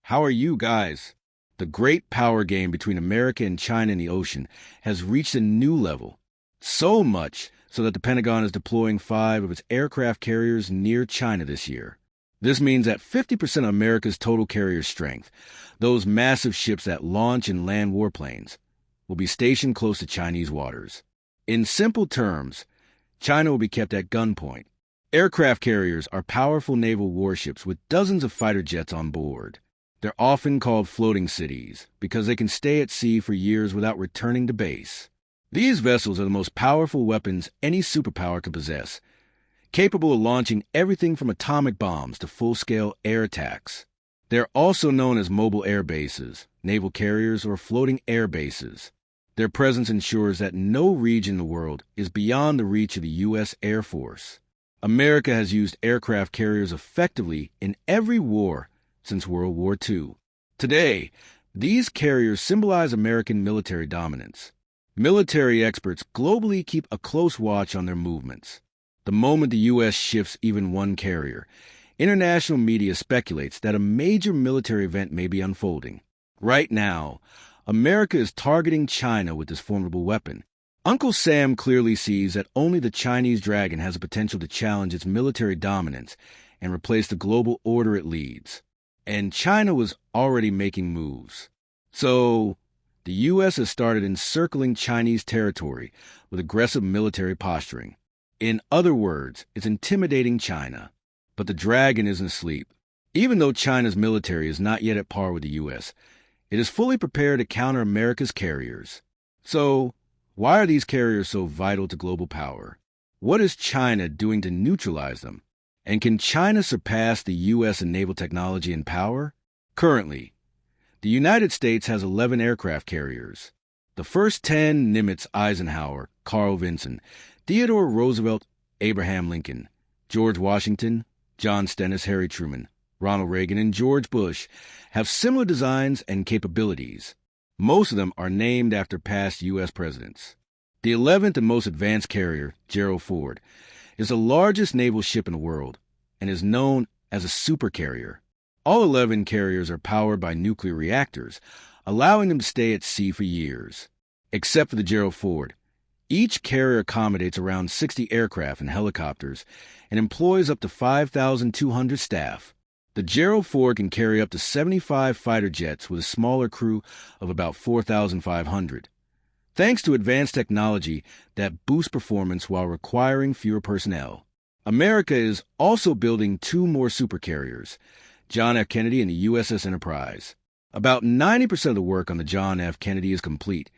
How are you guys? The great power game between America and China in the ocean has reached a new level. So much so that the Pentagon is deploying 5 of its aircraft carriers near China this year. This means that 50% of America's total carrier strength, those massive ships that launch and land warplanes, will be stationed close to Chinese waters. In simple terms, China will be kept at gunpoint. Aircraft carriers are powerful naval warships with dozens of fighter jets on board. They're often called floating cities because they can stay at sea for years without returning to base. These vessels are the most powerful weapons any superpower could possess, capable of launching everything from atomic bombs to full-scale air attacks. They're also known as mobile air bases, naval carriers, or floating air bases. Their presence ensures that no region in the world is beyond the reach of the U.S. Air Force. America has used aircraft carriers effectively in every war since World War II. Today, these carriers symbolize American military dominance. Military experts globally keep a close watch on their movements. The moment the U.S. shifts even one carrier, international media speculates that a major military event may be unfolding. Right now, America is targeting China with this formidable weapon. Uncle Sam clearly sees that only the Chinese dragon has the potential to challenge its military dominance and replace the global order it leads. And China was already making moves. So, the U.S. has started encircling Chinese territory with aggressive military posturing. In other words, it's intimidating China. But the dragon isn't asleep. Even though China's military is not yet at par with the U.S., it is fully prepared to counter America's carriers. So, why are these carriers so vital to global power? What is China doing to neutralize them? And can China surpass the U.S. in naval technology and power? Currently, the United States has 11 aircraft carriers. The first 10, Nimitz, Eisenhower, Carl Vinson, Theodore Roosevelt, Abraham Lincoln, George Washington, John Stennis, Harry Truman, Ronald Reagan, and George Bush, have similar designs and capabilities. Most of them are named after past U.S. presidents. The 11th and most advanced carrier, Gerald Ford, is the largest naval ship in the world and is known as a supercarrier. All 11 carriers are powered by nuclear reactors, allowing them to stay at sea for years. Except for the Gerald Ford, each carrier accommodates around 60 aircraft and helicopters and employs up to 5,200 staff. The Gerald Ford can carry up to 75 fighter jets with a smaller crew of about 4,500. Thanks to advanced technology that boosts performance while requiring fewer personnel. America is also building 2 more supercarriers, John F. Kennedy and the USS Enterprise. About 90% of the work on the John F. Kennedy is complete,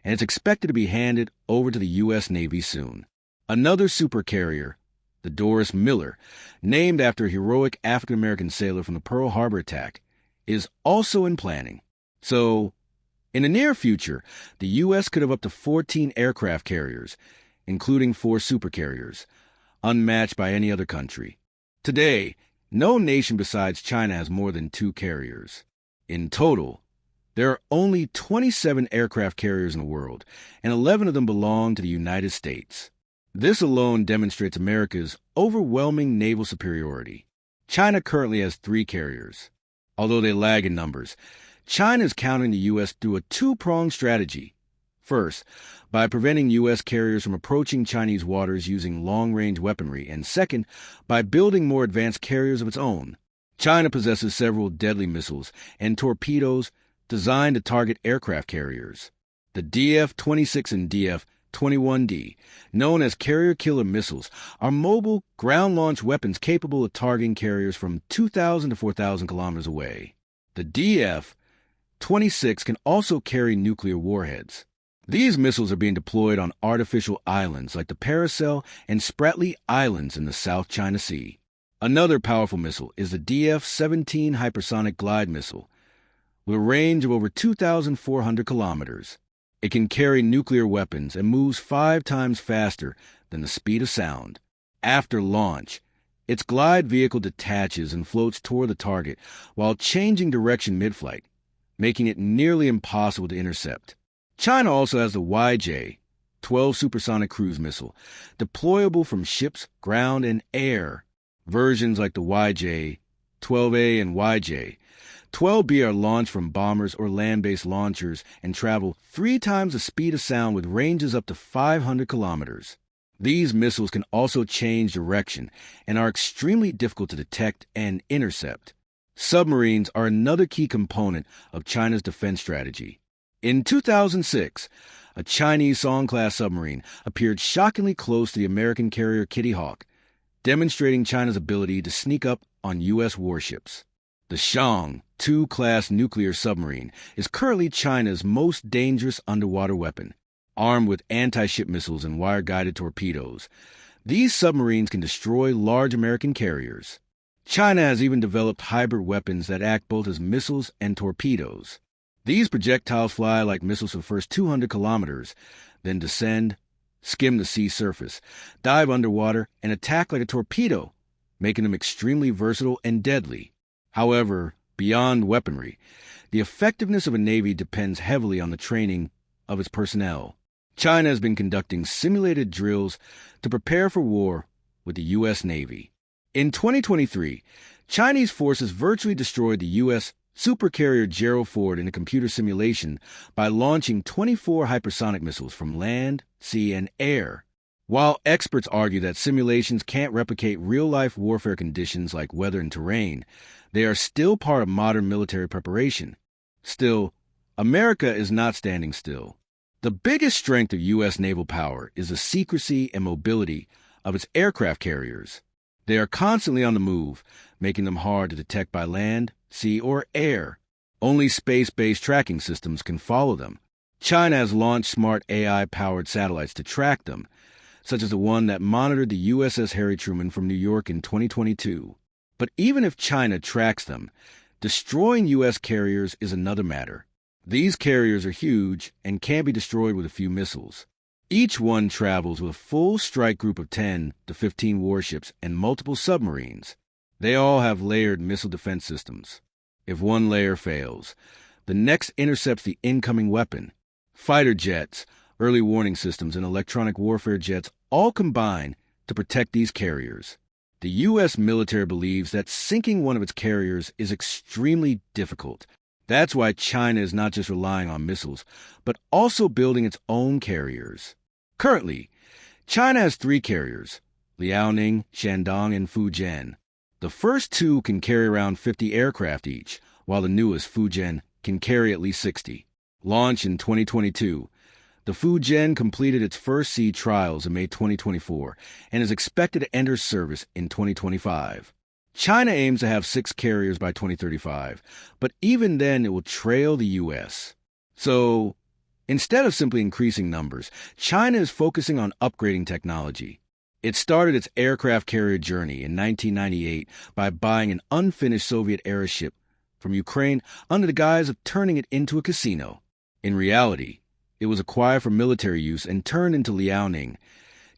and it's expected to be handed over to the U.S. Navy soon. Another supercarrier, the Doris Miller, named after a heroic African-American sailor from the Pearl Harbor attack, is also in planning. So, in the near future, the U.S. could have up to 14 aircraft carriers, including 4 supercarriers, unmatched by any other country. Today, no nation besides China has more than 2 carriers. In total, there are only 27 aircraft carriers in the world, and 11 of them belong to the United States. This alone demonstrates America's overwhelming naval superiority. China currently has 3 carriers. Although they lag in numbers, China is countering the U.S. through a 2-pronged strategy. First, by preventing U.S. carriers from approaching Chinese waters using long-range weaponry, and second, by building more advanced carriers of its own. China possesses several deadly missiles and torpedoes designed to target aircraft carriers. The DF-26 and DF-21D, known as carrier-killer missiles, are mobile, ground-launched weapons capable of targeting carriers from 2,000 to 4,000 kilometers away. The DF-26 can also carry nuclear warheads. These missiles are being deployed on artificial islands like the Paracel and Spratly Islands in the South China Sea. Another powerful missile is the DF-17 hypersonic glide missile, with a range of over 2,400 kilometers. It can carry nuclear weapons and moves 5 times faster than the speed of sound. After launch, its glide vehicle detaches and floats toward the target while changing direction mid-flight, making it nearly impossible to intercept. China also has the YJ-12 supersonic cruise missile, deployable from ships, ground, and air. Versions like the YJ-12A and YJ 12B are launched from bombers or land-based launchers and travel 3 times the speed of sound with ranges up to 500 kilometers. These missiles can also change direction and are extremely difficult to detect and intercept. Submarines are another key component of China's defense strategy. In 2006, a Chinese Song-class submarine appeared shockingly close to the American carrier Kitty Hawk, demonstrating China's ability to sneak up on U.S. warships. The Shang 2 class nuclear submarine is currently China's most dangerous underwater weapon. Armed with anti-ship missiles and wire-guided torpedoes, these submarines can destroy large American carriers. China has even developed hybrid weapons that act both as missiles and torpedoes. These projectiles fly like missiles for the first 200 kilometers, then descend, skim the sea surface, dive underwater, and attack like a torpedo, making them extremely versatile and deadly. However, beyond weaponry, the effectiveness of a navy depends heavily on the training of its personnel. China has been conducting simulated drills to prepare for war with the U.S. Navy. In 2023, Chinese forces virtually destroyed the U.S. supercarrier Gerald Ford in a computer simulation by launching 24 hypersonic missiles from land, sea, and air. While experts argue that simulations can't replicate real-life warfare conditions like weather and terrain, they are still part of modern military preparation. Still, America is not standing still. The biggest strength of U.S. naval power is the secrecy and mobility of its aircraft carriers. They are constantly on the move, making them hard to detect by land, sea, or air. Only space-based tracking systems can follow them. China has launched smart AI-powered satellites to track them, such as the one that monitored the USS Harry Truman from New York in 2022. But even if China tracks them, destroying U.S. carriers is another matter. These carriers are huge and can be destroyed with a few missiles. Each one travels with a full strike group of 10 to 15 warships and multiple submarines. They all have layered missile defense systems. If one layer fails, the next intercepts the incoming weapon. Fighter jets, early warning systems, and electronic warfare jets all combine to protect these carriers. The U.S. military believes that sinking one of its carriers is extremely difficult. That's why China is not just relying on missiles, but also building its own carriers. Currently, China has 3 carriers, Liaoning, Shandong, and Fujian. The first 2 can carry around 50 aircraft each, while the newest, Fujian, can carry at least 60. Launched in 2022, the Fujian completed its first sea trials in May 2024 and is expected to enter service in 2025. China aims to have 6 carriers by 2035, but even then it will trail the U.S. So, instead of simply increasing numbers, China is focusing on upgrading technology. It started its aircraft carrier journey in 1998 by buying an unfinished Soviet-era ship from Ukraine under the guise of turning it into a casino. In reality, it was acquired for military use and turned into Liaoning,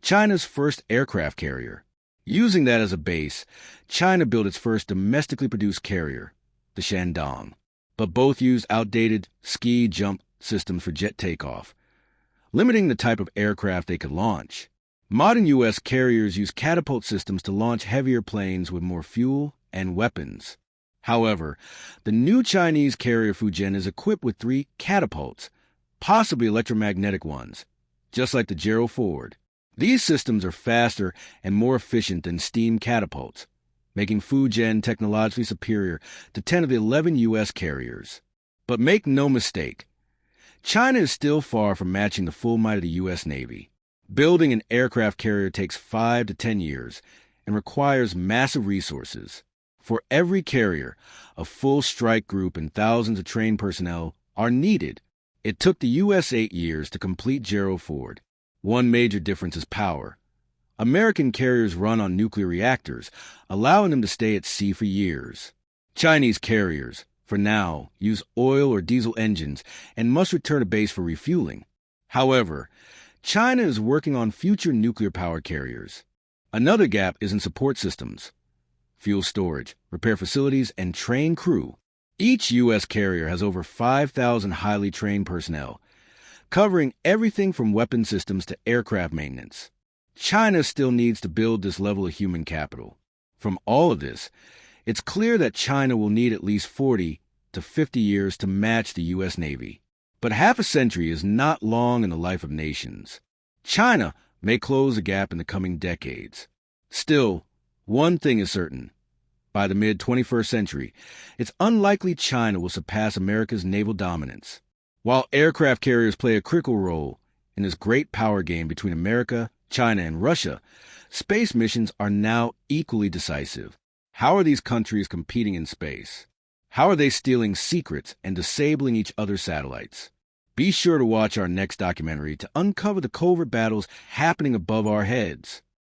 China's first aircraft carrier. Using that as a base, China built its first domestically produced carrier, the Showdown, but both used outdated ski-jump systems for jet takeoff, limiting the type of aircraft they could launch. Modern U.S. carriers use catapult systems to launch heavier planes with more fuel and weapons. However, the new Chinese carrier Fujian is equipped with 3 catapults, possibly electromagnetic ones, just like the Gerald Ford. These systems are faster and more efficient than steam catapults, making Fujian technologically superior to 10 of the 11 U.S. carriers. But make no mistake, China is still far from matching the full might of the U.S. Navy. Building an aircraft carrier takes 5 to 10 years and requires massive resources. For every carrier, a full strike group and thousands of trained personnel are needed. It took the U.S. 8 years to complete Gerald Ford. One major difference is power. American carriers run on nuclear reactors, allowing them to stay at sea for years. Chinese carriers, for now, use oil or diesel engines and must return to base for refueling. However, China is working on future nuclear-powered carriers. Another gap is in support systems, fuel storage, repair facilities, and trained crew. Each U.S. carrier has over 5,000 highly trained personnel, covering everything from weapon systems to aircraft maintenance. China still needs to build this level of human capital. From all of this, it's clear that China will need at least 40 to 50 years to match the U.S. Navy. But half a century is not long in the life of nations. China may close the gap in the coming decades. Still, one thing is certain. By the mid-21st century, it's unlikely China will surpass America's naval dominance. While aircraft carriers play a critical role in this great power game between America, China, and Russia, space missions are now equally decisive. How are these countries competing in space? How are they stealing secrets and disabling each other's satellites? Be sure to watch our next documentary to uncover the covert battles happening above our heads.